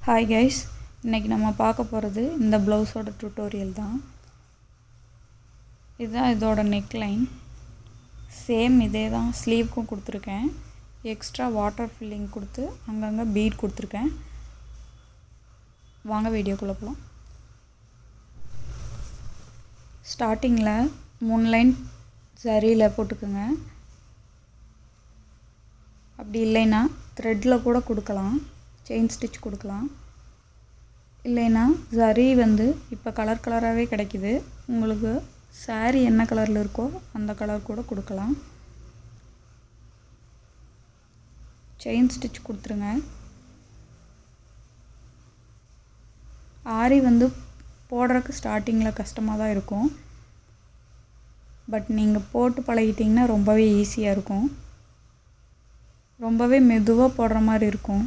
Hi guys, இன்றைக்கி நம்ம பார்க்க போகிறது இந்த ப்ளவுஸோட டுட்டோரியல் தான். இதுதான் இதோட நெக்லைன். சேம் இதே தான் ஸ்லீவ்க்கும் கொடுத்துருக்கேன். எக்ஸ்ட்ரா வாட்டர் ஃபில்லிங் கொடுத்து அங்கங்கே பீட் கொடுத்துருக்கேன். வாங்க வீடியோக்குள்ளே போகலாம். ஸ்டார்டிங்கில் 3 லைன் சரியில் போட்டுக்குங்க. அப்படி இல்லைன்னா த்ரெட்டில் கூட கொடுக்கலாம், செயின் ஸ்டிச் கொடுக்கலாம். இல்லைன்னா சரி இப்போ கலர் கலராகவே கிடைக்கிது. உங்களுக்கு சாரீ என்ன கலரில் இருக்கோ அந்த கலர் கூட கொடுக்கலாம். செயின் ஸ்டிச் கொடுத்துருங்க. ஆரி போடுறதுக்கு ஸ்டார்டிங்கில் கஷ்டமாக தான் இருக்கும். பட் நீங்கள் போட்டு பழகிட்டிங்கன்னா ரொம்பவே ஈஸியாக இருக்கும். ரொம்பவே மெதுவாக போடுற மாதிரி இருக்கும்.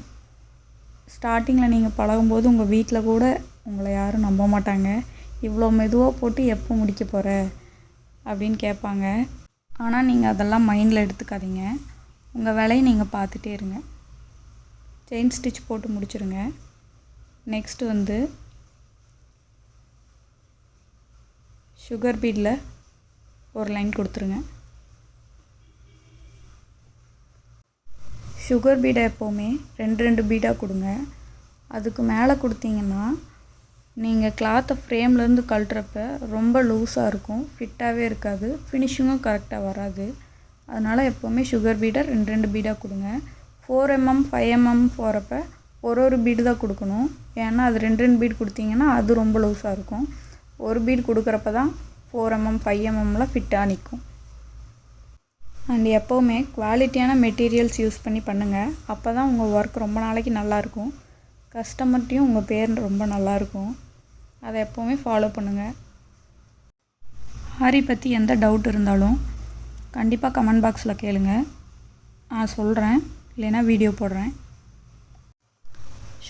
ஸ்டார்டிங்கில் நீங்கள் பழகும்போது உங்கள் வீட்டில் கூட உங்களை யாரும் நம்ப மாட்டாங்க. இவ்வளோ மெதுவாக போட்டு எப்போ முடிக்க போகிற அப்படின்னு கேட்பாங்க. ஆனால் நீங்கள் அதெல்லாம் மைண்டில் எடுத்துக்காதீங்க. உங்கள் வேலையை நீங்கள் பார்த்துட்டே இருங்க. செயின் ஸ்டிச் போட்டு முடிச்சுருங்க. நெக்ஸ்ட்டு சுகர் பீடில் ஒரு லைன் கொடுத்துருங்க. சுகர் பீடை எப்போவுமே 2 பீடாக கொடுங்க. அதுக்கு மேலே கொடுத்தீங்கன்னா நீங்கள் கிளாத்தை ஃப்ரேம்லேருந்து கழட்டுறப்ப ரொம்ப லூஸாக இருக்கும், ஃபிட்டாகவே இருக்காது, ஃபினிஷிங்கும் கரெக்டாக வராது. அதனால் எப்போவுமே சுகர் பீடை 2 பீடாக கொடுங்க. 4 mm 5 mm போகிறப்ப ஒரு பீடு தான் கொடுக்கணும். ஏன்னா அது 2 பீடு கொடுத்தீங்கன்னா அது ரொம்ப லூஸாக இருக்கும். ஒரு பீடு கொடுக்குறப்ப தான் 4 mm 5 mmலாம் ஃபிட்டாக நிற்கும். அண்ட் எப்போவுமே குவாலிட்டியான மெட்டீரியல்ஸ் யூஸ் பண்ணி பண்ணுங்கள். அப்போ தான் உங்கள் ஒர்க் ரொம்ப நாளைக்கு நல்லாயிருக்கும். கஸ்டமர்ட்டையும் உங்கள் பேர் ரொம்ப நல்லாயிருக்கும். அதை எப்போவுமே ஃபாலோ பண்ணுங்கள். ஆரி பற்றி எந்த டவுட் இருந்தாலும் கண்டிப்பாக கமெண்ட் பாக்ஸில் கேளுங்க. நான் சொல்கிறேன், இல்லைன்னா வீடியோ போடுறேன்.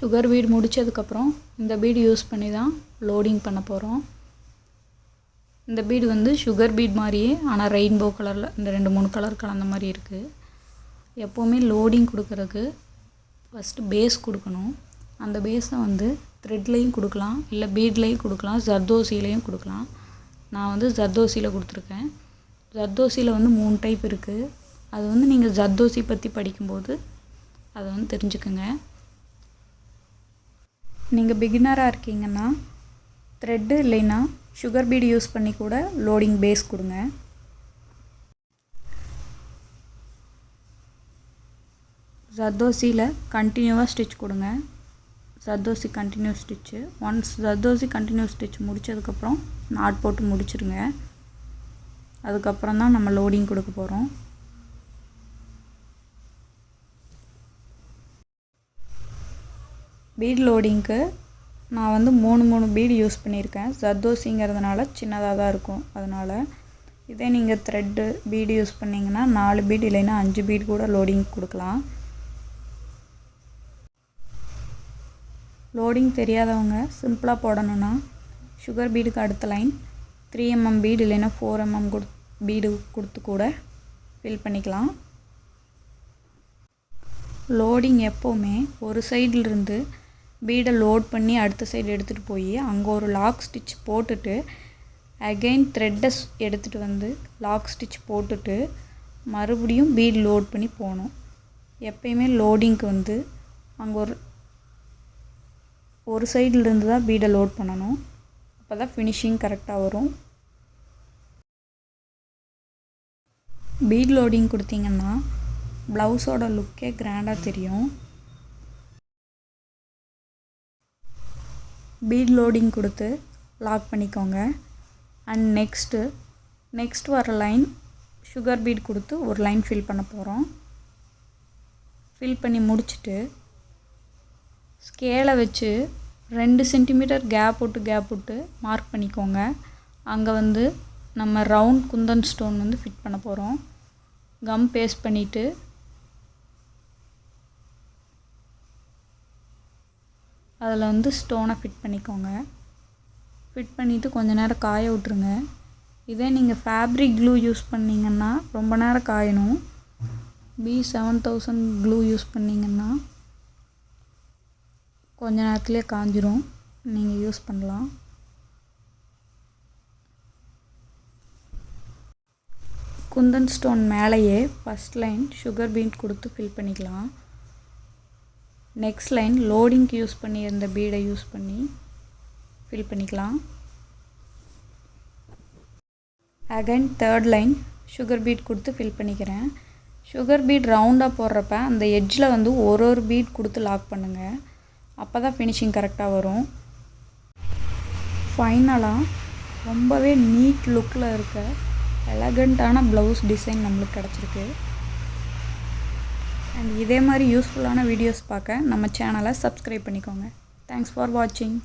சுகர் பீட் முடித்ததுக்கப்புறம் இந்த பீடு யூஸ் பண்ணி தான் லோடிங் பண்ண போகிறோம். இந்த பீடு சுகர் பீட் மாதிரியே, ஆனால் ரெயின்போ கலரில் இந்த 2-3 கலர் கலந்த மாதிரி இருக்குது. எப்போவுமே லோடிங் கொடுக்குறதுக்கு ஃபஸ்ட்டு பேஸ் கொடுக்கணும். அந்த பேஸை த்ரெட்லேயும் கொடுக்கலாம், இல்லை பீட்லேயும் கொடுக்கலாம், ஜர்தோசிலையும் கொடுக்கலாம். நான் ஜர்தோசியில் கொடுத்துருக்கேன். ஜர்தோசியில் 3 டைப் இருக்குது. அது நீங்கள் ஜர்தோசி பற்றி படிக்கும்போது அதை தெரிஞ்சுக்குங்க. நீங்கள் பிகினராக இருக்கீங்கன்னா த்ரெட்டு இல்லைன்னா சுகர் பீடு யூஸ் பண்ணி கூட லோடிங் பேஸ் கொடுங்க. ஜர்தோசியில் கண்டினியூவாக ஸ்டிச் கொடுங்க. Zardozi continuous stitch. Once zardozi continuous stitch முடித்ததுக்கப்புறம் நாட் போட்டு முடிச்சுருங்க. அதுக்கப்புறம் தான் நம்ம லோடிங் கொடுக்க போகிறோம். பீட் லோடிங்க்கு நான் 3 பீடு யூஸ் பண்ணியிருக்கேன். ஜர்தோசிங்கிறதுனால சின்னதாக தான் இருக்கும். அதனால் இதே நீங்கள் த்ரெட்டு பீடு யூஸ் பண்ணிங்கன்னா 4 பீடு இல்லைன்னா 5 பீடு கூட லோடிங் கொடுக்கலாம். லோடிங் தெரியாதவங்க சிம்பிளாக போடணுன்னா சுகர் பீடுக்கு அடுத்த லைன் 3 mm பீடு இல்லைன்னா 4 mm பீடு கொடுத்து கூட ஃபில் பண்ணிக்கலாம். லோடிங் எப்போவுமே ஒரு சைடிலிருந்து பீடை லோட் பண்ணி அடுத்த சைடு எடுத்துகிட்டு போய் அங்கே ஒரு லாக் ஸ்டிச் போட்டுட்டு அகெயின் த்ரெட்டை எடுத்துகிட்டு லாக் ஸ்டிச் போட்டுட்டு மறுபடியும் பீடு லோட் பண்ணி போகணும். எப்பயுமே லோடிங்க்கு அங்கே ஒரு சைடிலிருந்து தான் பீடை லோட் பண்ணணும். அப்போ தான் ஃபினிஷிங் கரெக்டாக வரும். பீட் லோடிங் கொடுத்தீங்கன்னா ப்ளவுஸோட லுக்கே கிராண்டாக தெரியும். பீட் லோடிங் கொடுத்து லாக் பண்ணிக்கோங்க. அண்ட் நெக்ஸ்ட் வர லைன் சுகர் பீட் கொடுத்து ஒரு லைன் ஃபில் பண்ண போகிறோம். ஃபில் பண்ணி முடிச்சுட்டு ஸ்கேலை வச்சு 2 சென்டிமீட்டர் கேப் விட்டு மார்க் பண்ணிக்கோங்க. அங்கே நம்ம ரவுண்ட் குந்தன் ஸ்டோன் ஃபிட் பண்ண போகிறோம். கம் பேஸ்ட் பண்ணிவிட்டு அதில் ஸ்டோனை ஃபிட் பண்ணிக்கோங்க. ஃபிட் பண்ணிவிட்டு கொஞ்ச நேரம் காய விட்ருங்க. இதே நீங்கள் ஃபேப்ரிக் க்ளூ யூஸ் பண்ணிங்கன்னா ரொம்ப நேரம் காயணும். B7000 க்ளூ யூஸ் பண்ணிங்கன்னா கொஞ்ச நேரத்துலேயே காஞ்சிரும், நீங்கள் யூஸ் பண்ணலாம். குந்தன் ஸ்டோன் மேலேயே ஃபஸ்ட் லைன் சுகர் பீட் கொடுத்து ஃபில் பண்ணிக்கலாம். நெக்ஸ்ட் லைன் லோடிங்க்கு யூஸ் பண்ணியிருந்த பீடை யூஸ் பண்ணி ஃபில் பண்ணிக்கலாம். Again third line sugar beat கொடுத்து ஃபில் பண்ணிக்கிறேன். சுகர் பீட் ரவுண்டாக போடுறப்ப அந்த எட்ஜில் வந்து ஒரு பீட் கொடுத்து லாக் பண்ணுங்கள். அப்போ தான் ஃபினிஷிங் கரெக்டாக வரும். ஃபைனலாக ரொம்பவே நீட் லுக்கில் இருக்க எலகண்ட்டான ப்ளவுஸ் டிசைன் நம்மளுக்கு கிடச்சிருக்கு. அண்ட் இதே மாதிரி யூஸ்ஃபுல்லான வீடியோஸ் பார்க்க நம்ம சேனலை சப்ஸ்கிரைப் பண்ணிக்கோங்க. தேங்க்ஸ் ஃபார் வாட்சிங்.